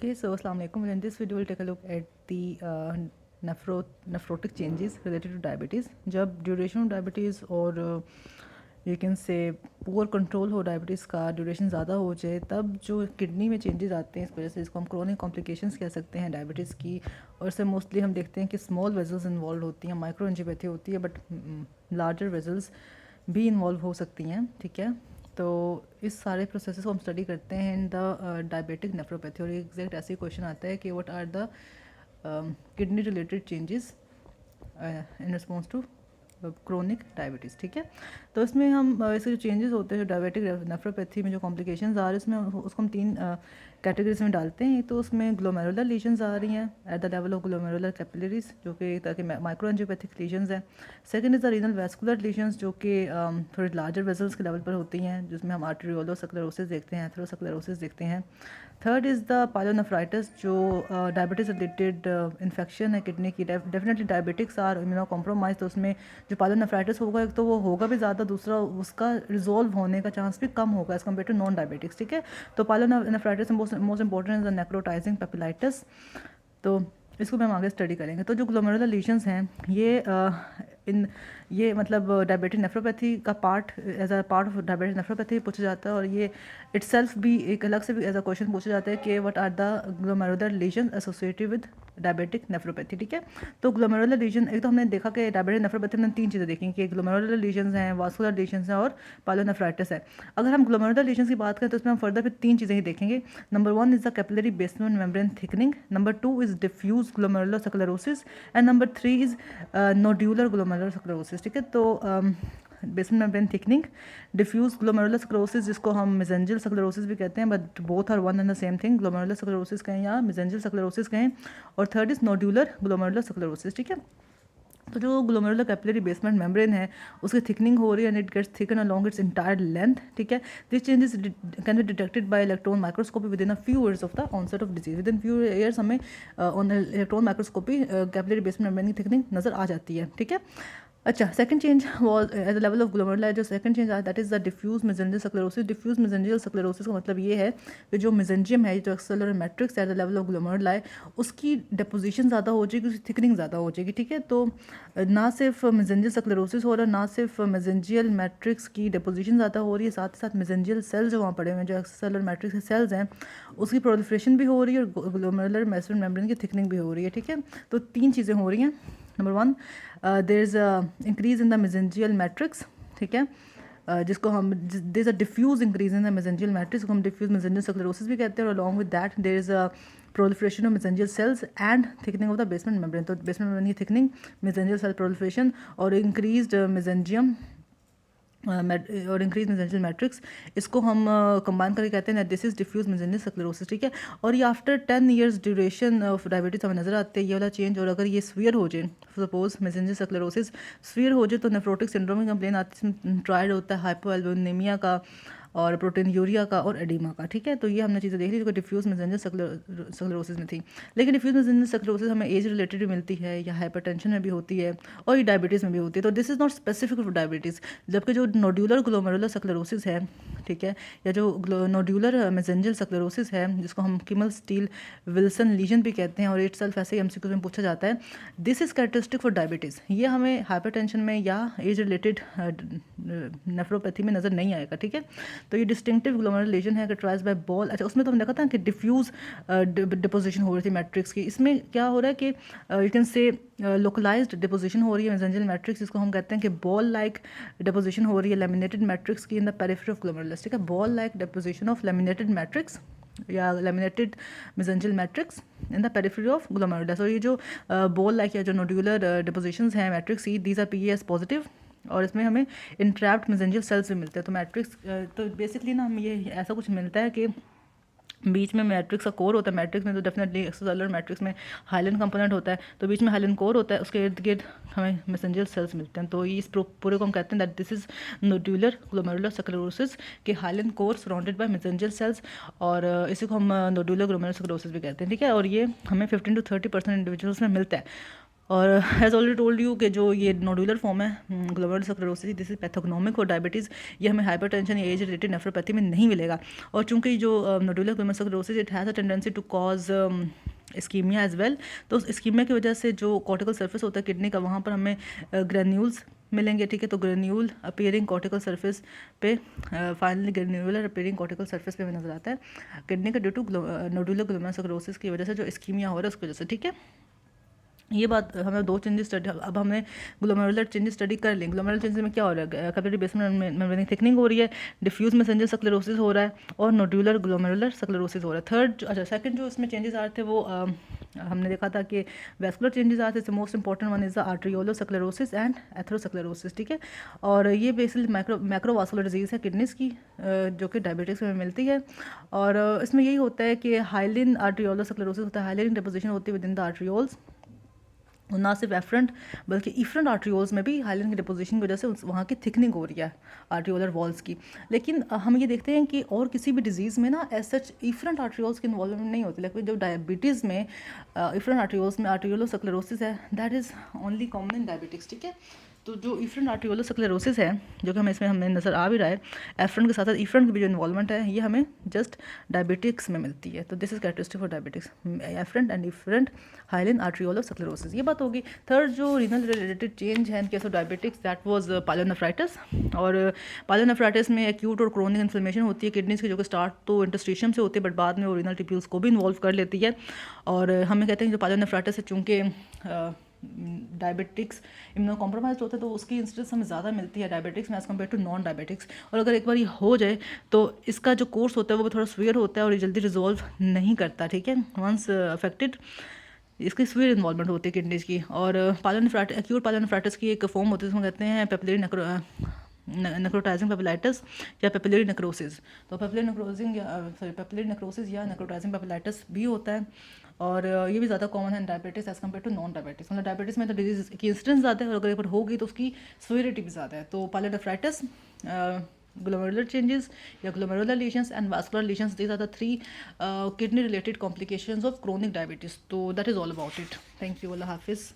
Okay, so Assalamu alaikum. In this video, we'll take a look at the nephrotic changes related to diabetes. जब duration of diabetes और you can से poor control हो diabetes का duration ज़्यादा हो जाए, तब जो किडनी में चेंजेस आते हैं, इस वजह से इसको हम क्रोनिक कॉम्प्लिकेशंस कह सकते हैं डायबिटीज़ की। और इससे मोस्टली हम देखते हैं कि स्मॉल वेजल्स इन्वॉल्व होती हैं, माइक्रो एंजियोपैथी होती है, बट लार्जर वेजल्स भी इन्वॉल्व हो सकती हैं। ठीक है, तो इस सारे प्रोसेस को हम स्टडी करते हैं इन द डायबिटिक नेफ्रोपैथी। और एग्जैक्ट ऐसे क्वेश्चन आता है कि what are the kidney related changes in response to chronic diabetes. ठीक है, तो इसमें हम इसके जो चेंजेस होते हैं, जो डायबिटिक नेफ्रोपैथी में जो कॉम्प्लिकेशंस आ रहे हैं, उसमें उसको हम तीन कैटेगरीज में डालते हैं। तो उसमें ग्लोमेरुलर लीजन्स आ रही हैं eight the level of glomerular capillaries, जो कि ताकि माइक्रो एंजियोपैथिक लीजन्स हैं। Second is the renal vascular lesions, जो कि थोड़े लार्जर वेजल्स के लेवल पर होती हैं, जिसमें हम आर्टेरियोलोस्क्लेरोसिस देखते हैं, एथेरोस्क्लेरोसिस देखते हैं। थर्ड इज़ द पायलोनेफ्राइटिस, जो डायबिटीज़ रिलेटेड इन्फेक्शन है किडनी की। Definitely diabetics are immuno compromise, तो उसमें जो पायलोनेफ्राइटिस होगा, एक तो वो होगा भी ज़्यादा, दूसरा उसका रिजॉल्व होने का चांस भी कम होगा as compare to non diabetics. ठीक है, तो pyelonephritis most important is the necrotising papillitis, तो इसको भी हम आगे स्टडी करेंगे। तो जो ग्लोमेरुलर लीजन्स हैं, ये मतलब डायबिटिक नेफ्रोपैथी का part, as a part of diabetic nephropathy पूछा जाता है। और ये इटसेल्फ भी एक अलग से भी एज अ क्वेश्चन पूछा जाता है कि what are the glomerular lesion associated with diabetic nephropathy. ठीक है, तो ग्लोमेरुलर लीजन, एक तो हमने देखा कि डायबिटिक नेफ्रोपैथी में तीन चीज़ें देखी कि ग्लोमेरुलर लीजन्स हैं, वास्कुलर लीजन्स हैं और पायलोनेफ्राइटिस है। अगर हम ग्लोमेरुलर लीजन्स की बात करें तो इसमें हम फर्दर फिर तीन चीज़ें ही देखेंगे। Number one is the capillary basement membrane thickening, number two is diffuse glomerular sclerosis, and number three is nodular glomerular sclerosis. ठीक है, तो basement membrane thickening, diffuse glomerular sclerosis, जिसको हम मेसेंजियल स्क्लेरोसिस भी कहते हैं, but both are one and the same thing, glomerular sclerosis कहें या मेसेंजियल स्क्लेरोसिस कहें। और third is nodular glomerular sclerosis. ठीक है, तो जो ग्लोमेरुलर कैपिलरी बेसमेंट मेम्ब्रेन है, उसकी थिकनिंग हो रही है and it gets thicken along its entire length. ठीक है, this changes can be detected by electron microscopy within a few years of the onset of disease. Within few years हमें on electron microscopy capillary basement membrane की thickening नज़र आ जाती है। ठीक है, अच्छा, second change was at the level of glomerula, जो सेकंड चेंज आया that is the diffuse mesangial sclerosis. Diffuse mesangial sclerosis का मतलब ये है कि जो मेसेंजियम है, जो extracellular matrix at the level of glomerula है, उसकी डिपोजिशन ज़्यादा हो जाएगी, उसकी थिकनिंग ज़्यादा हो जाएगी। ठीक है, तो ना सिर्फ मेसेंजियल स्क्लेरोसिस हो रहा है, ना सिर्फ मेसेंजियल मैट्रिक्स की डिपोजिशन ज़्यादा हो रही है, साथ ही साथ मेसेंजियल सेल्स जो वहाँ पड़े हुए हैं, जो एक्सेलर मैट्रिक्स के सेल्स हैं, उसकी प्रोलिफरेशन भी हो रही है और ग्लोमेरुलर बेसमेंट मेम्ब्रेन की थिकनिंग भी हो रही है। ठीक है, तो तीन चीज़ें हो रही हैं। Number one, there is increase in the mesangial matrix. ठीक है, जिसको हम there is a diffuse increase in the mesangial matrix, को हम डिफ्यूज मेसेंजियल स्क्लेरोसिस भी कहते हैं। और along with that there is a proliferation of mesangial cells and thickening of the basement membrane. तो बेसमेंट मेम्ब्रेन की थिकनिंग, मेसेंजियल सेल प्रोलिफरेशन और increased mesangium और इंक्रीज मेसेंजियल मैट्रिक्स, इसको हम कंबाइन करके कहते हैं this is diffuse mesangial sclerosis. ठीक है, और ये after 10 years duration of diabetes हमें नजर आते हैं ये वाला चेंज। और अगर ये स्फीयर हो जाए, सपोज मेसेंजियल स्क्लेरोसिस स्फीयर हो जाए, तो नेफ्रोटिक सिंड्रोम की कंप्लेन आती है, ट्रायल होता है हाइपोएल्बुमिनिया का और प्रोटीन यूरिया का और एडिमा का। ठीक है, तो ये हमने चीज़ें देख ली जो डिफ्यूज मेसेंजियल स्क्लेरोसिस में थी। लेकिन डिफ्यूज मेसेंजियल स्क्लेरोसिस हमें एज रिलेटेड भी मिलती है या हाइपरटेंशन में भी होती है और ये डायबिटीज़ में भी होती है। तो this is not specific for diabetes. जबकि जो नोड्यूलर ग्लोमेरुलर स्क्लेरोसिस है, ठीक है, या जो नोड्यूलर मेसेंजियल स्क्लेरोसिस है, जिसको हम किमल स्टील विल्सन लीजन भी कहते हैं, और इट सेल्फ ऐसे ही एमसीक्यू में पूछा जाता है, this is characteristic for diabetes. ये हमें हाइपरटेंशन में या एज रिलेटेड नेफ्रोपैथी में नज़र नहीं आएगा। ठीक है, तो ये डिस्टिंक्टिव ग्लोमेरुलर लीजन है कैरेक्टराइज्ड बाय बॉल। अच्छा, उसमें तो हमने देखा था कि डिफ्यूज डिपोजिशन हो रही थी मैट्रिक्स की। इसमें क्या हो रहा है कि you can say localised deposition हो रही है मेसेंजियल मैट्रिक्स, जिसको हम कहते हैं कि बॉल लाइक डिपोजिशन हो रही है लैमिनेटेड मैट्रिक्स की in the periphery of glomerulus. ठीक है, ball like deposition of laminated matrix या laminated mesangial matrix in the periphery of glomerulus. और ये जो बॉल लाइक या जो नोड्यूलर डिपोजिशंस हैं मैट्रिक्स की, दीज आर पीएस पॉजिटिव, और इसमें हमें इंट्रैप्ड मेसेंजियल सेल्स भी मिलते हैं। तो मैट्रिक्स तो बेसिकली ना हमें ये ऐसा कुछ मिलता है कि बीच में मैट्रिक्स का कोर होता है। मैट्रिक्स में तो डेफिनेटली एक्सोसेलुलर मैट्रिक्स में हाइलन कंपोनेंट होता है, तो बीच में हाइलन कोर होता है, उसके इर्द गिर्द हमें मेसेंजियल सेल्स मिलते हैं। तो इस पूरे को हम कहते हैं that this is nodular glomerular sclerosis के hyaline core surrounded by mesangial cells, और इसी को हम नोड्यूलर ग्लोमेरुलर स्क्लेरोसिस भी कहते हैं। ठीक है, और ये हमें 15 to 30% इंडिविजुअल्स में मिलता है। और एज ऑलरेडी टोल्ड यू कि जो ये नोडुलर फॉर्म है glomerular sclerosis, this is pathognomic for diabetes, ये हमें हाइपरटेंशन या एज रिलेटेड नेफ्रोपैथी में नहीं मिलेगा। और चूंकि जो nodular glomerular sclerosis it has a tendency to cause ischaemia as well, तो उस इस्कीमिया की वजह से जो कॉर्टिकल सर्फेस होता है किडनी का, वहाँ पर हमें ग्रेन्यूल्स मिलेंगे, ठीक है। तो ग्रेन्यूल अपीयरिंग कॉर्टिकल सर्फेस पे, finally granular appearing cortical surface पे हमें नजर आता है किडनी का due to nodular glomerular sclerosis की वजह से जो इस्कीमिया हो रहा है उसकी वजह से, ठीक है। ये बात हमें दो चेंजेस स्टडी, अब हमने ग्लोमेरुलर चेंजेस स्टडी कर लें। ग्लोमेरुलर चेंजेस में क्या हो रहा है, कैपिलरी बेसमेंट मेम्ब्रेन थिकनिंग हो रही है, डिफ्यूज मैसेंजर स्क्लेरोसिस हो रहा है, और नोडुलर ग्लोमेरुलर स्क्लेरोसिस हो रहा है। थर्ड, अच्छा सेकंड जो इसमें चेंजेस आ रहे थे वो हमने देखा था कि वैस्कुलर चेंजेस आ रहे थे। Most important one is the arteriolosclerosis and atherosclerosis, ठीक है। और ये बेसिकली मैक्रोवास्कुलर डिजीज़ है किडनीज की, जो कि डायबिटिक्स में मिलती है। और इसमें यही होता है कि हाइलिन आर्ट्रियोलो स्क्लेरोसिस होता है, हाइलिन डिपोजिशन होती है विद इन द आर्ट्रियोल्स, और ना सिर्फ एफरेंट बल्कि इफरेंट आर्ट्रियोल्स में भी हाइलिन की डिपोजिशन की वजह से वहाँ की थिकनिंग हो रही है आर्ट्रियोलर वॉल्स की। लेकिन हम ये देखते हैं कि और किसी भी डिजीज़ में ना एज सच इफरेंट आर्ट्रियोल्स की इन्वॉल्वमेंट नहीं होती, लेकिन जो डायबिटीज़ में इफरेंट आर्ट्रियोल्स में आर्ट्रियोलो स्क्लेरोसिस है, that is only common in diabetics, ठीक है। तो जो इफरेंट आर्ट्रियोलो स्क्लेरोसिस है, जो कि हमें नज़र आ भी रहा है, एफरेंट के साथ साथ इफरेंट की भी जो इन्वॉल्वमेंट है, ये हमें जस्ट डायबिटिक्स में मिलती है। तो this is characteristic for diabetics, afferent and efferent hyaline आर्ट्रियोलो स्क्लेरोसिस। ये बात होगी। थर्ड जो रीनल रिलेटेड चेंज है in case of diabetics, that was pyelonephritis. और पायलोनेफ्राइटिस में एक्यूट और क्रोनिक इन्फ्लेमेशन होती है किडनीज की, जो कि स्टार्ट तो इंटरस्टिशियम से होती है बट बाद में वो रीनल ट्यूब्यूल्स को भी इन्वॉल्व कर लेती है। और हमें कहते हैं जो पायलोनेफ्राइटिस है, चूँकि डायबिटिक्स इम्यूनो कॉम्प्रोमाइज होता है, तो उसकी इंसिडेंस हमें ज़्यादा मिलती है डायबिटिक्स में as compare to non diabetics. और अगर एक बार ये हो जाए तो इसका जो कोर्स होता है वो भी थोड़ा स्वीयर होता है और ये जल्दी रिजॉल्व नहीं करता, ठीक है। वंस अफेक्टेड इसकी स्वीयर इन्वॉल्वमेंट होती है किडनीज की। और पायलोनेफ्राइटिस, एक्यूट पायलोनेफ्राइटिस की एक फॉर्म होती है जिसमें कहते हैं पेपिलरी नेक्रोटाइजिंग पेपिलाइटिस या पेपिलरी नेक्रोसिस। तो पेपिलरी नेक्रोसिस या नेक्रोटाइजिंग पेपिलाइटिस भी होता है। और ये भी ज़्यादा कॉमन है diabetes as compare to non diabetes. मतलब डायबिटीज़ में तो डिजीज़ की इंसिडेंस ज़्यादा है और अगर एक बार होगी तो उसकी सिवियरिटी भी ज़्यादा है। तो पायलोनेफ्राइटिस, glomerular changes या glomerular lesions and vascular lesions, these are the three kidney related complications of chronic diabetes. So that is all about it. Thank you. Allah Hafiz.